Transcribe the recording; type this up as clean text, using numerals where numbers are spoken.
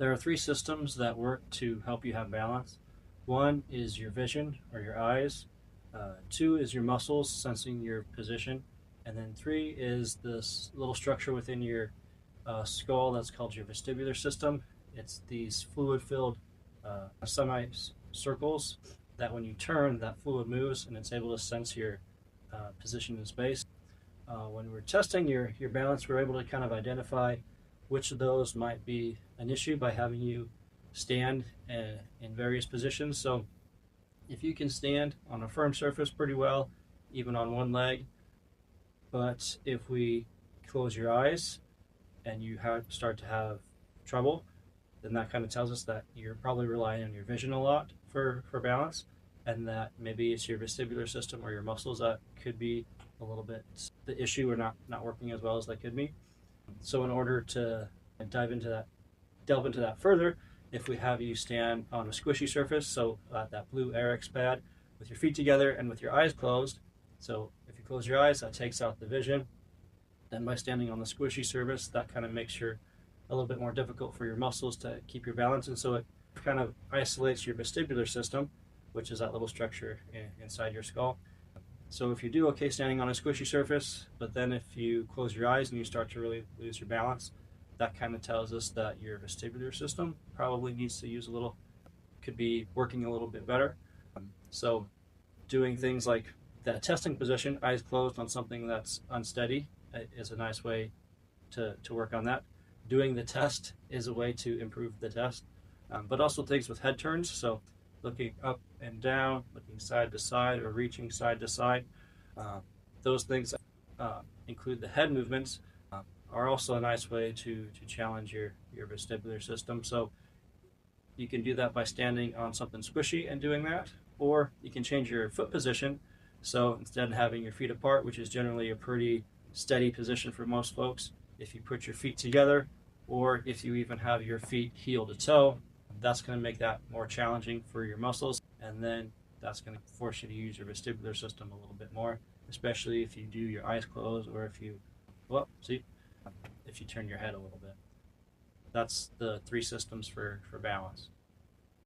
There are three systems that work to help you have balance. One is your vision or your eyes. Two is your muscles sensing your position. And then three is this little structure within your skull that's called your vestibular system. It's these fluid filled semicircles that when you turn, that fluid moves and it's able to sense your position in space. When we're testing your balance, we're able to kind of identify which of those might be an issue by having you stand in various positions. So if you can stand on a firm surface pretty well, even on one leg, but if we close your eyes and you start to have trouble, then that kind of tells us that you're probably relying on your vision a lot for balance, and that maybe it's your vestibular system or your muscles that could be a little bit the issue or not working as well as they could be. So in order to delve into that further, if we have you stand on a squishy surface, so that blue Airx pad with your feet together and with your eyes closed. So if you close your eyes, that takes out the vision. Then by standing on the squishy surface, that kind of makes a little bit more difficult for your muscles to keep your balance, and so it kind of isolates your vestibular system, which is that little structure inside your skull. So if you do okay standing on a squishy surface, but then if you close your eyes and you start to really lose your balance, that kind of tells us that your vestibular system probably needs to could be working a little bit better. So doing things like that testing position, eyes closed on something that's unsteady, is a nice way to work on that. Doing the test is a way to improve the test, but also things with head turns. So looking up and down, looking side to side, or reaching side to side. Those things include the head movements, are also a nice way to challenge your vestibular system. So you can do that by standing on something squishy and doing that, or you can change your foot position. So instead of having your feet apart, which is generally a pretty steady position for most folks, if you put your feet together, or if you even have your feet heel to toe, that's going to make that more challenging for your muscles, and then that's going to force you to use your vestibular system a little bit more, especially if you do your eyes closed, or if you turn your head a little bit. That's the three systems for balance.